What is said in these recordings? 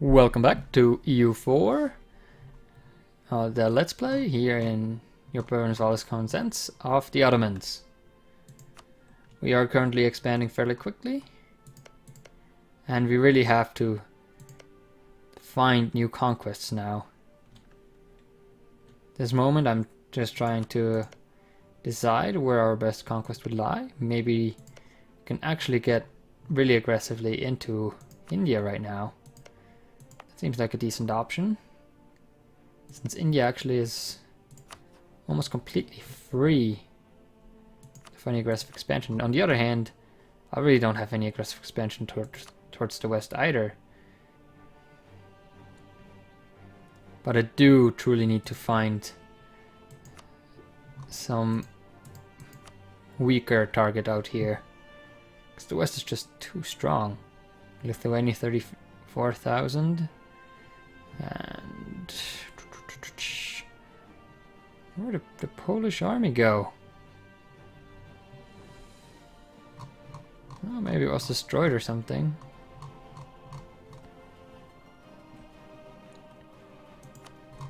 Welcome back to EU4, the Let's Play here in Your Parents' Flawless Consents of the Ottomans. We are currently expanding fairly quickly, and we really have to find new conquests now. This moment I'm just trying to decide where our best conquest would lie. Maybe we can actually get really aggressively into India right now. Seems like a decent option, since India actually is almost completely free for any aggressive expansion. On the other hand, I really don't have any aggressive expansion towards the west either. But I do truly need to find some weaker target out here, because the west is just too strong. Lithuania 34,000. And where did the Polish army go? Oh, maybe it was destroyed or something.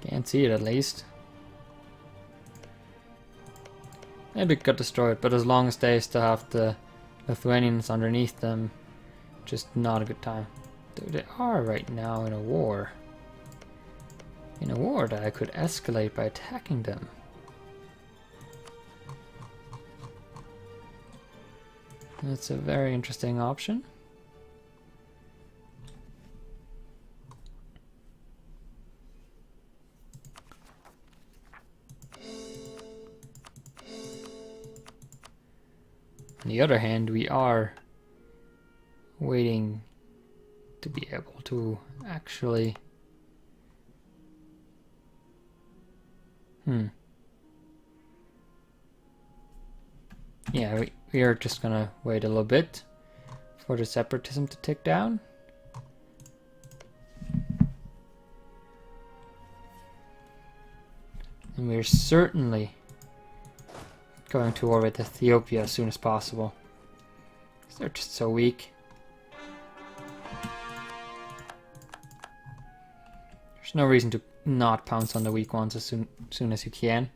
Can't see it at least. Maybe it got destroyed, but as long as they still have the Lithuanians underneath them, just not a good time. Though they are right now in a war. In a war that I could escalate by attacking them. That's a very interesting option. On the other hand, we are waiting to be able to actually yeah, we are just gonna wait a little bit for the separatism to tick down. And we're certainly going to war with Ethiopia as soon as possible, because they're just so weak. There's no reason to not pounce on the weak ones as soon as you can.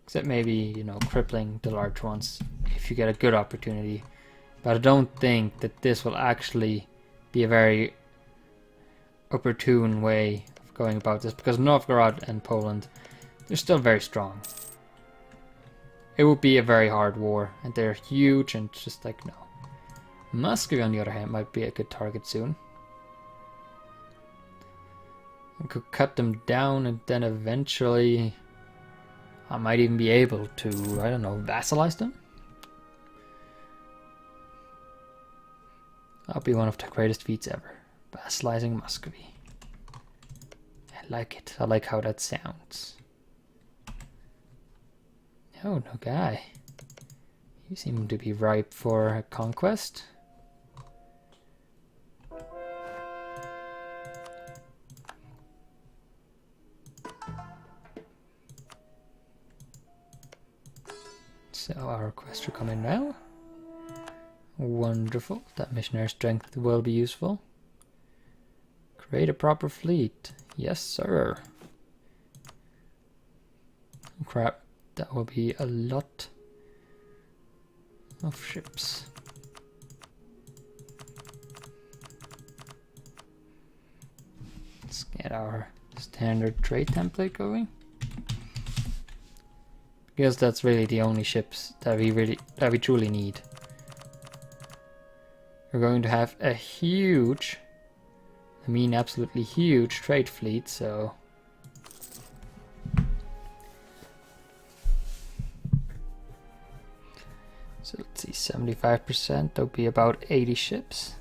Except maybe, you know, crippling the large ones if you get a good opportunity. But I don't think that this will actually be a very opportune way of going about this, because Novgorod and Poland, they're still very strong. It would be a very hard war, and they're huge and just like, no. Muscovy, on the other hand, might be a good target soon. I could cut them down, and then eventually I might even be able to, I don't know, vassalize them? That'll be one of the greatest feats ever. Vassalizing Muscovy. I like it. I like how that sounds. Oh, no guy. You seem to be ripe for a conquest. So our requests are coming now. Wonderful. That missionary strength will be useful. Create a proper fleet. Yes, sir. Oh, crap. That will be a lot of ships. Let's get our standard trade template going. Because that's really the only ships that we truly need. We're going to have a huge, I mean absolutely huge trade fleet, so let's see, 75%, that'll be about 80 ships.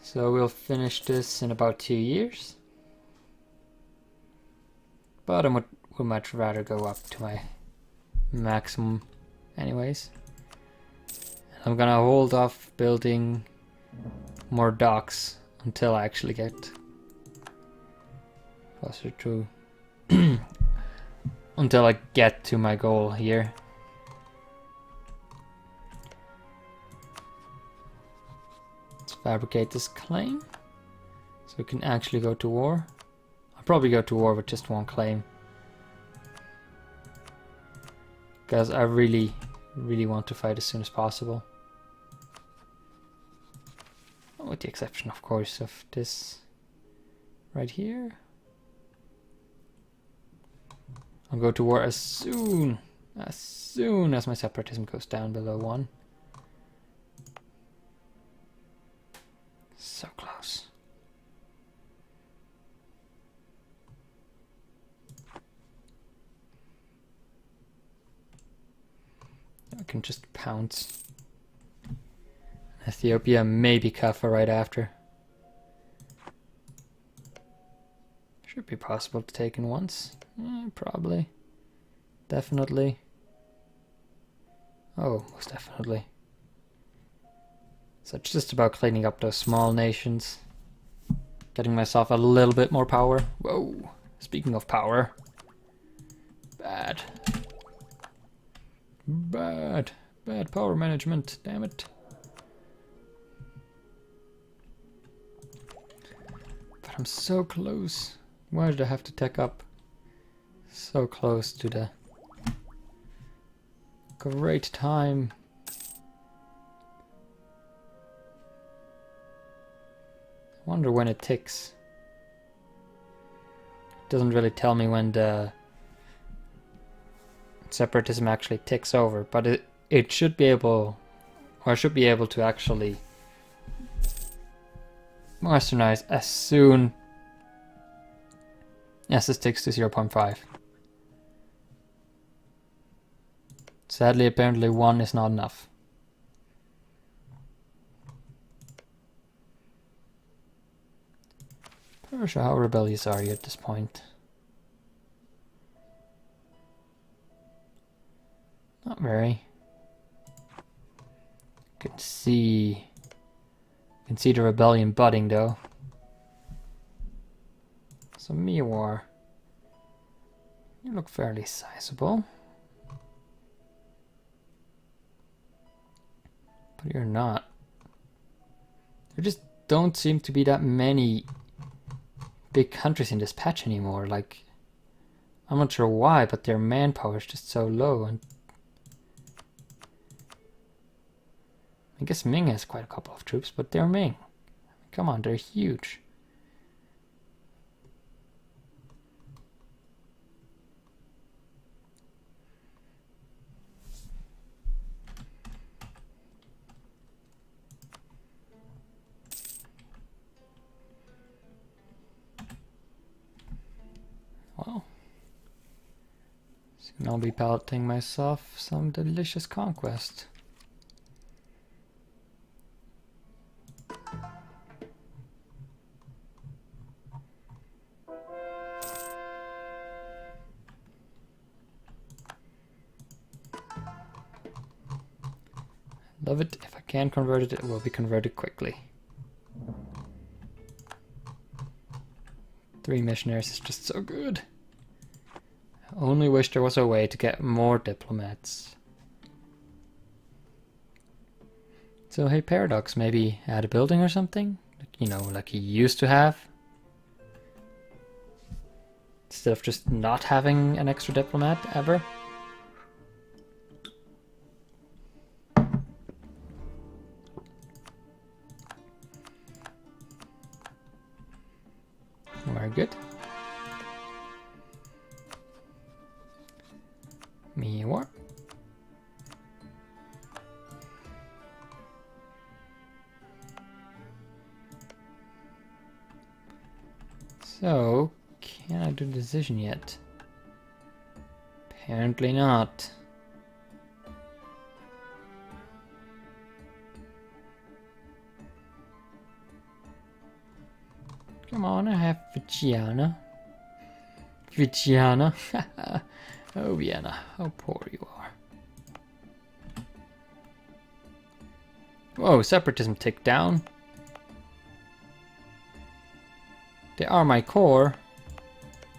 So we'll finish this in about 2 years. But I would much rather go up to my maximum anyways. I'm gonna hold off building more docks until I actually get closer to until I get to my goal here. fabricate this claim so we can actually go to war. I'll probably go to war with just one claim, because I really want to fight as soon as possible. With the exception, of course, of this right here. I'll go to war as soon as my separatism goes down below 1. So close. I can just pounce. Ethiopia, maybe Kaffa right after. Should be possible to take in once. Probably. Definitely. Oh, most definitely. So it's just about cleaning up those small nations. Getting myself a little bit more power. Whoa. Speaking of power. Bad. Bad power management. Damn it. But I'm so close. Why did I have to tech up so close to the great time? I wonder when it ticks. It doesn't really tell me when the separatism actually ticks over, but it should be able, or I should be able to actually westernize as soon as this ticks to 0.5. Sadly, apparently 1 is not enough. Persia, how rebellious are you at this point? Not very. Can see the rebellion budding though. So Miwar, you look fairly sizable, but you're not. There just don't seem to be that many big countries in this patch anymore. Like, I'm not sure why, but their manpower is just so low. And I guess Ming has quite a couple of troops, but they're Ming. Come on, they're huge. Well, soon I'll be piloting myself some delicious conquest. Love it. If I can convert it, it will be converted quickly. 3 missionaries is just so good. I only wish there was a way to get more diplomats. So hey Paradox, maybe add a building or something? Like, you know, like he used to have? Instead of just not having an extra diplomat ever? Very good. Miwar. So, can I do the decision yet? Apparently not. Come on, I have Vigiana. Vigiana. Oh, Vienna, how poor you are. Whoa, separatism ticked down. They are my core.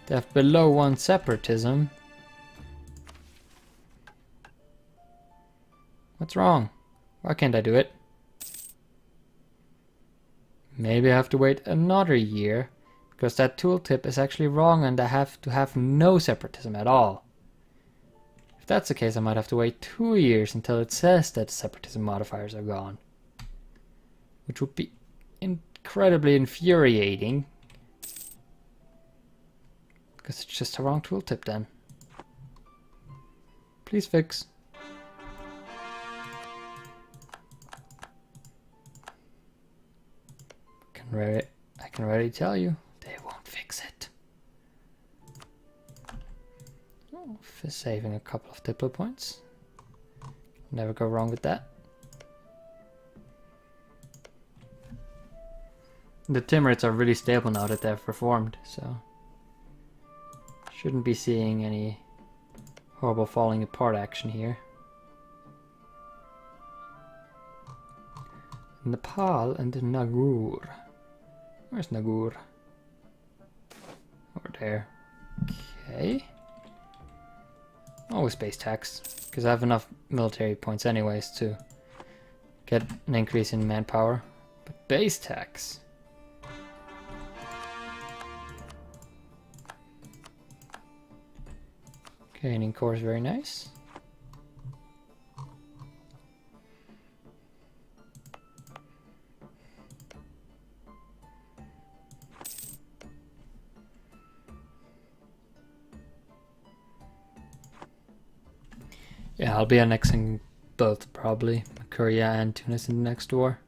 They have below 1 separatism. What's wrong? Why can't I do it? Maybe I have to wait another year, because that tooltip is actually wrong and I have to have no separatism at all. If that's the case, I might have to wait 2 years until it says that separatism modifiers are gone. Which would be incredibly infuriating. Because it's just a wrong tooltip then. Please fix. I can already tell you, they won't fix it. Oh, for saving a couple of diplo points. Never go wrong with that. The Timurids are really stable now that they've reformed, so shouldn't be seeing any horrible falling apart action here. Nepal and Nagur. Where's Nagur? Over there. Okay. Always base tax, because I have enough military points anyways to get an increase in manpower. But base tax. Gaining core is very nice. Yeah, I'll be annexing both probably, Korea and Tunis in the next war.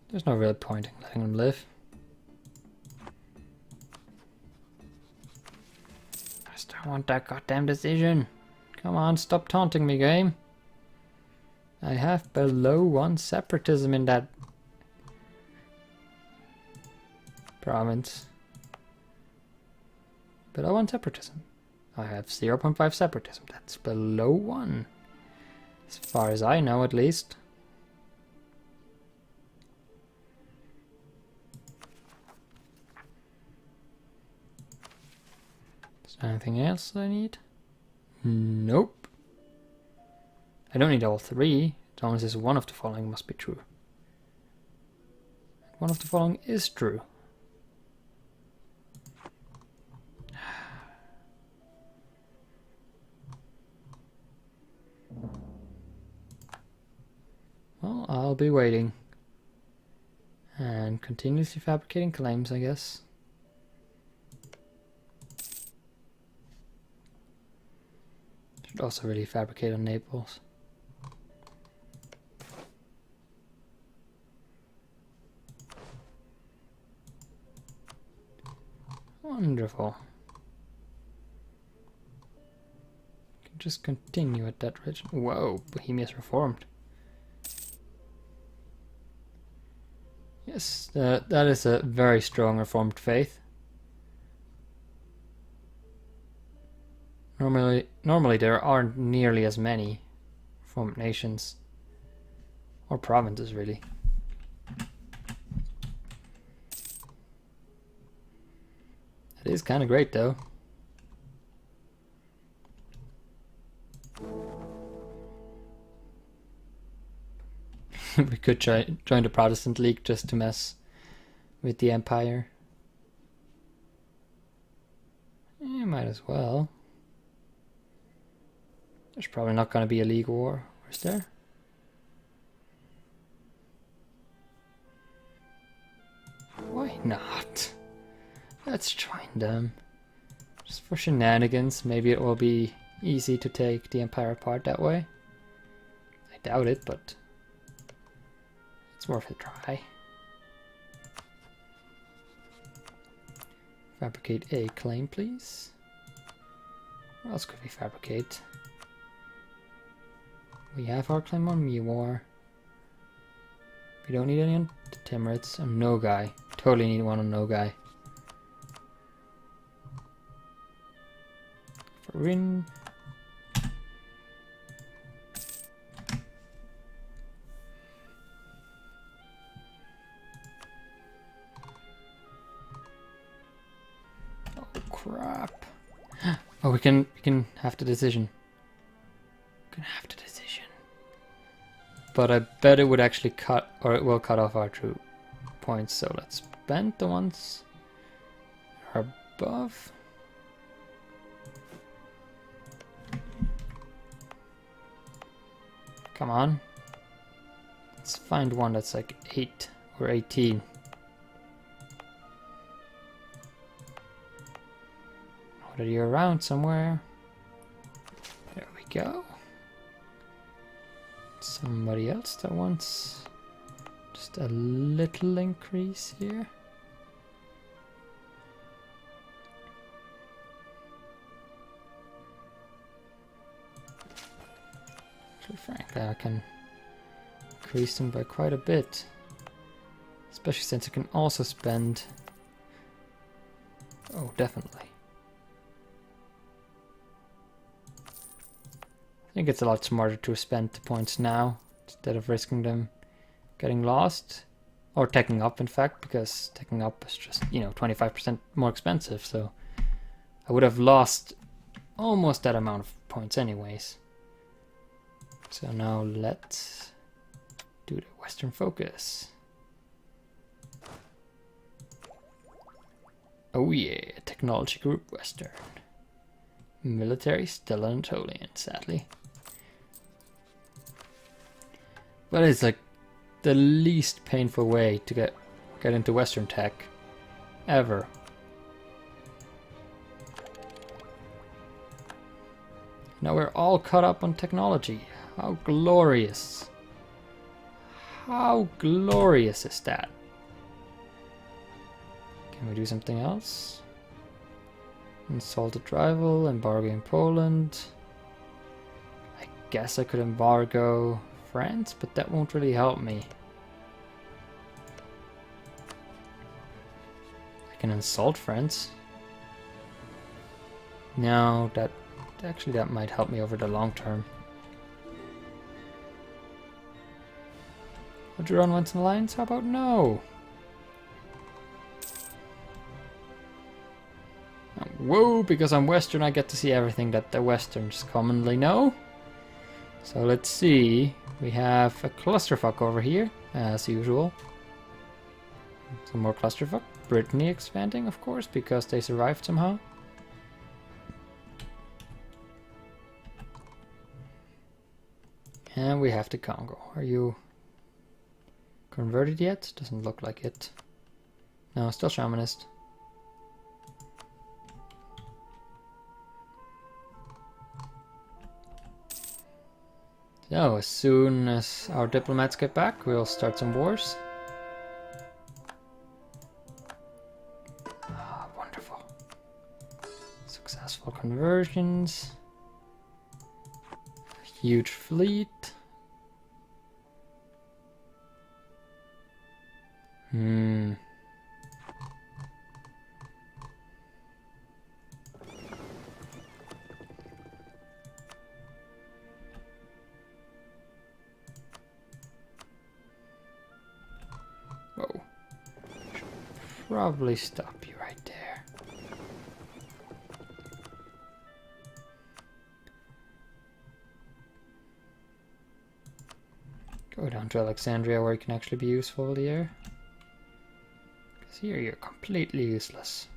There's no real point in letting them live. I just don't want that goddamn decision. Come on, stop taunting me, game. I have below 1 separatism in that province. Below 1 separatism. I have 0.5 separatism. That's below 1. As far as I know, at least. Is there anything else I need? Nope. I don't need all 3. As long as one of the following must be true. One of the following is true. Well, I'll be waiting. And continuously fabricating claims, I guess. Should also really fabricate on Naples. Wonderful. Can just continue at that rate. Whoa, Bohemia's reformed. Yes, that is a very strong reformed faith. Normally there aren't nearly as many reformed nations or provinces, really. It is kind of great, though. We could join the Protestant League just to mess with the Empire. You might as well. There's probably not going to be a League war, is there? Why not? Let's join them. Just for shenanigans. Maybe it will be easy to take the Empire apart that way. I doubt it, but it's worth a try. Fabricate a claim, please. What else could we fabricate? We have our claim on Mewar. We don't need any on the Timurids. And Nogai. Totally need one on Nogai. For Rin. Crap. Oh, we can have the decision. We can have the decision. But I bet it would actually cut, or it will cut off our points, so let's spend the ones that are above. Come on. Let's find one that's like 8 or 18. What are you around somewhere? There we go. Somebody else that wants just a little increase here. Actually, frankly, I can increase them by quite a bit, especially since I can also spend. Oh, definitely. I think it's a lot smarter to spend the points now instead of risking them getting lost, or teching up in fact, because teching up is just, you know, 25% more expensive, so I would have lost almost that amount of points anyways. So now let's do the Western focus. Oh yeah, technology group Western. Military still Anatolian, sadly. But it's like the least painful way to get into Western tech ever. Now we're all caught up on technology. How glorious. How glorious is that? Can we do something else? Insulted rival, embargo in Poland. I guess I could embargo France, but that won't really help me. I can insult France. No, that might help me over the long term. Would you run once in alliance? How about no? Whoa, because I'm Western, I get to see everything that the Westerns commonly know. So let's see. We have a clusterfuck over here, as usual. Some more clusterfuck. Brittany expanding, of course, because they survived somehow. And we have the Congo. Are you converted yet? Doesn't look like it. No, still shamanist. So, as soon as our diplomats get back, we'll start some wars. Ah, wonderful. Successful conversions. Huge fleet. Whoa. Should probably stop you right there. Go down to Alexandria where you can actually be useful here. Because here you're completely useless.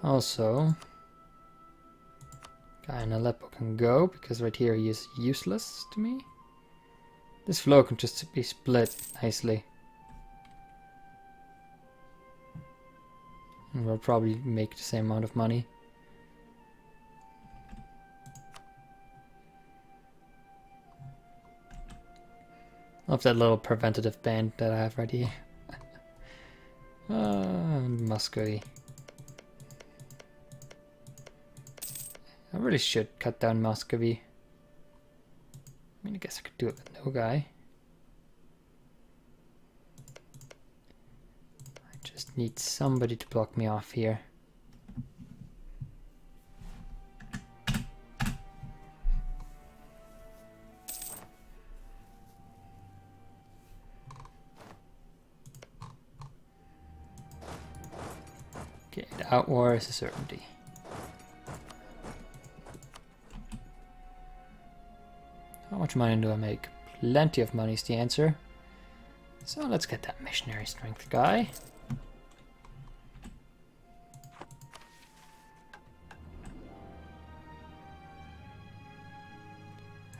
Also, guy in Aleppo can go because right here he is useless to me. This flow can just be split nicely. And we'll probably make the same amount of money. Love that little preventative band that I have right here. Muscovy. I really should cut down Muscovy. I mean, I guess I could do it with no guy. I just need somebody to block me off here. Okay, the outwar is a certainty. How much money do I make? plenty of money is the answer. So let's get that missionary strength guy.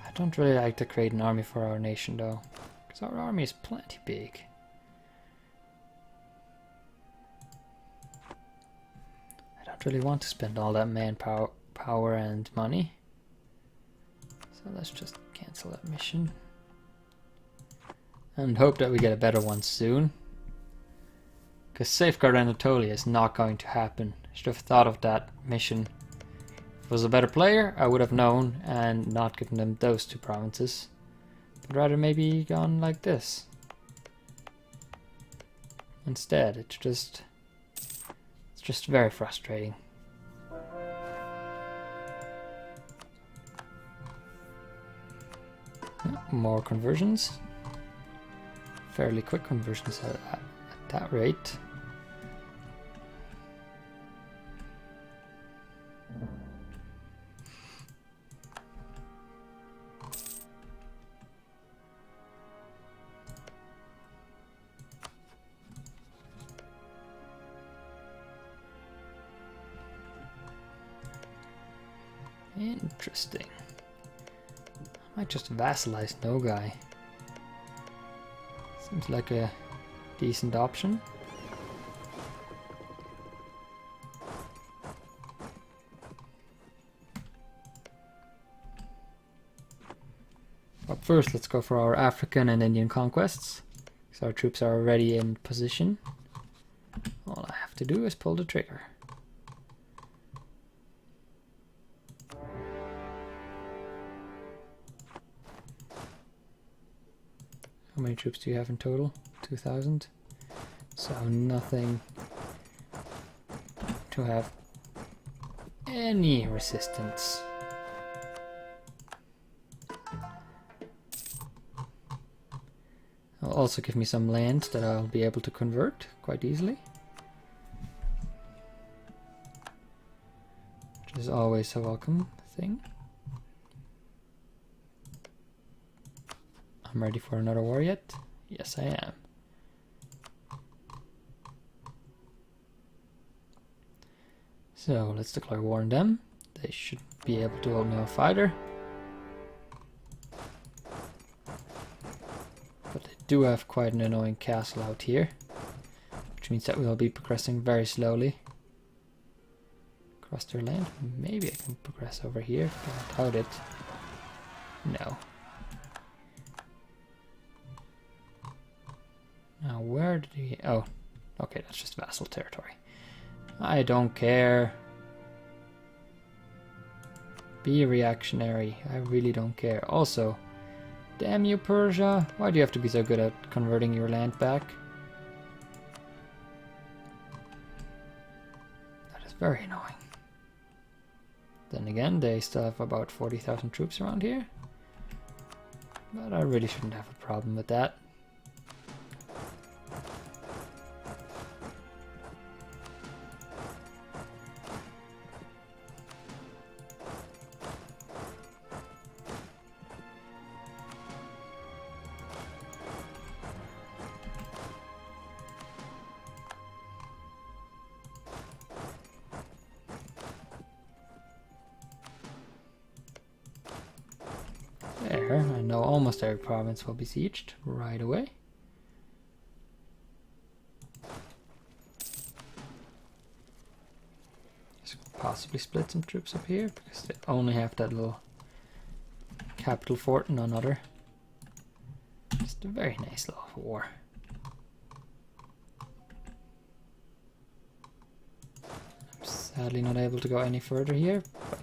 I don't really like to create an army for our nation though, because our army is plenty big. I don't really want to spend all that manpower and money. So let's just cancel that mission. And hope that we get a better one soon. Because Safeguard Anatolia is not going to happen. I should have thought of that mission. If I was a better player, I would have known and not given them those two provinces. But rather maybe gone like this. Instead, it's just very frustrating. More conversions. Fairly quick conversions at that rate. Interesting. I might just vassalize Nogai. Seems like a decent option. But first, let's go for our African and Indian conquests. So our troops are already in position. All I have to do is pull the trigger. How many troops do you have in total? 2,000. So nothing to have any resistance. It'll also give me some land that I'll be able to convert quite easily. Which is always a welcome thing. I'm ready for another war yet? Yes, I am. So let's declare war on them. They should be able to hold me a fighter. But they do have quite an annoying castle out here, which means that we'll be progressing very slowly across their land. Maybe I can progress over here, but I doubt it. No. Now where did he... Oh, okay, that's just vassal territory. I don't care. Be reactionary. I really don't care. Also, damn you, Persia. Why do you have to be so good at converting your land back? That is very annoying. Then again, they still have about 40,000 troops around here. But I really shouldn't have a problem with that. There, I know almost every province will be sieged right away. Just possibly split some troops up here because they only have that little capital fort, none other. Just a very nice little war. I'm sadly not able to go any further here, but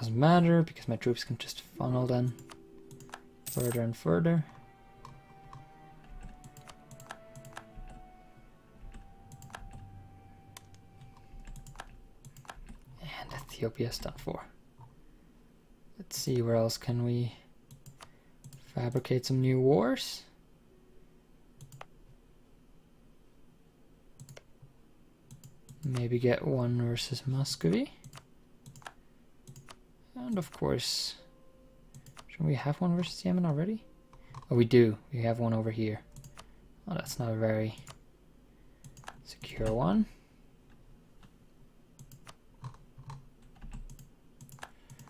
doesn't matter because my troops can just funnel then further and further. And Ethiopia is done for. Let's see, where else can we fabricate some new wars? Maybe get one versus Muscovy. And of course, Shouldn't we have one versus Yemen already? Oh, we do. We have one over here. Oh, that's not a very secure one.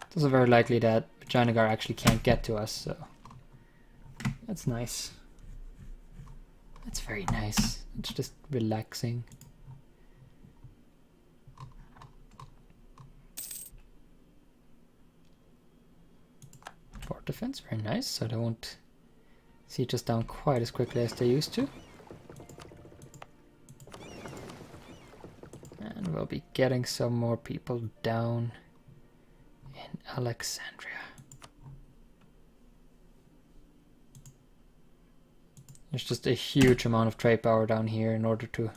It's also very likely that Vijayanagar actually can't get to us, so that's nice. That's very nice. It's just relaxing. Fort defense, very nice, so they won't siege us down quite as quickly as they used to. And we'll be getting some more people down in Alexandria. There's just a huge amount of trade power down here in order to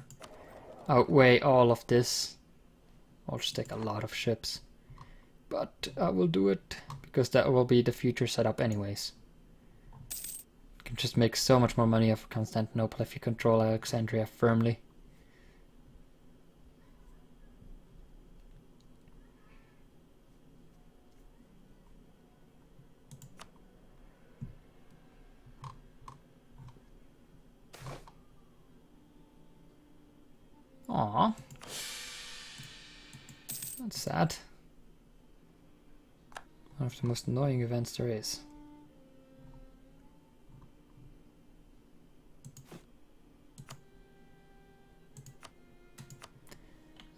outweigh all of this. I'll just take a lot of ships. But I will do it because that will be the future setup anyways. You can just make so much more money off of Constantinople if you control Alexandria firmly. Aww. That's sad. One of the most annoying events there is.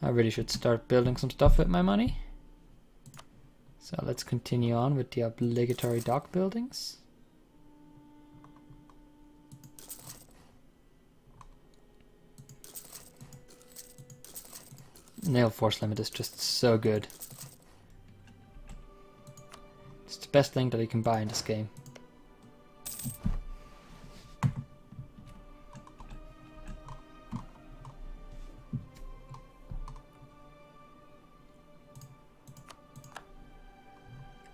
I really should start building some stuff with my money. So let's continue on with the obligatory dock buildings. Naval force limit is just so good. It's the best thing that you can buy in this game.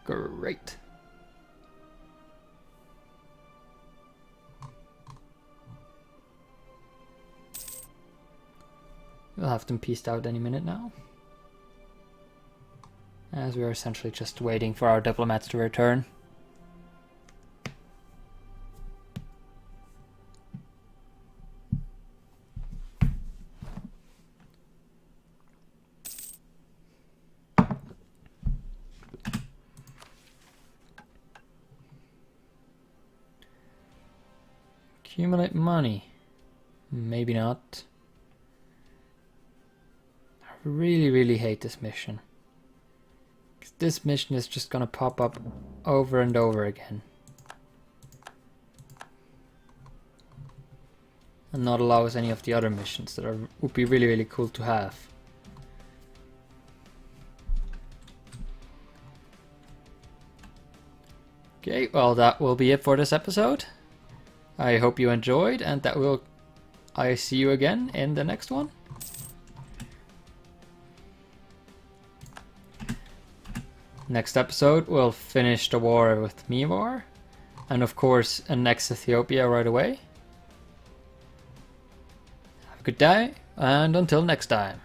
Great. We'll have them pieced out any minute now. As we are essentially just waiting for our diplomats to return. Accumulate money. Maybe not. I really hate this mission. This mission is just gonna pop up over and over again. And not allow us any of the other missions that would be really cool to have. Okay, well that will be it for this episode. I hope you enjoyed and that I see you again in the next one. Next episode, we'll finish the war with Myanmar, and of course, annex Ethiopia right away. Have a good day, and until next time.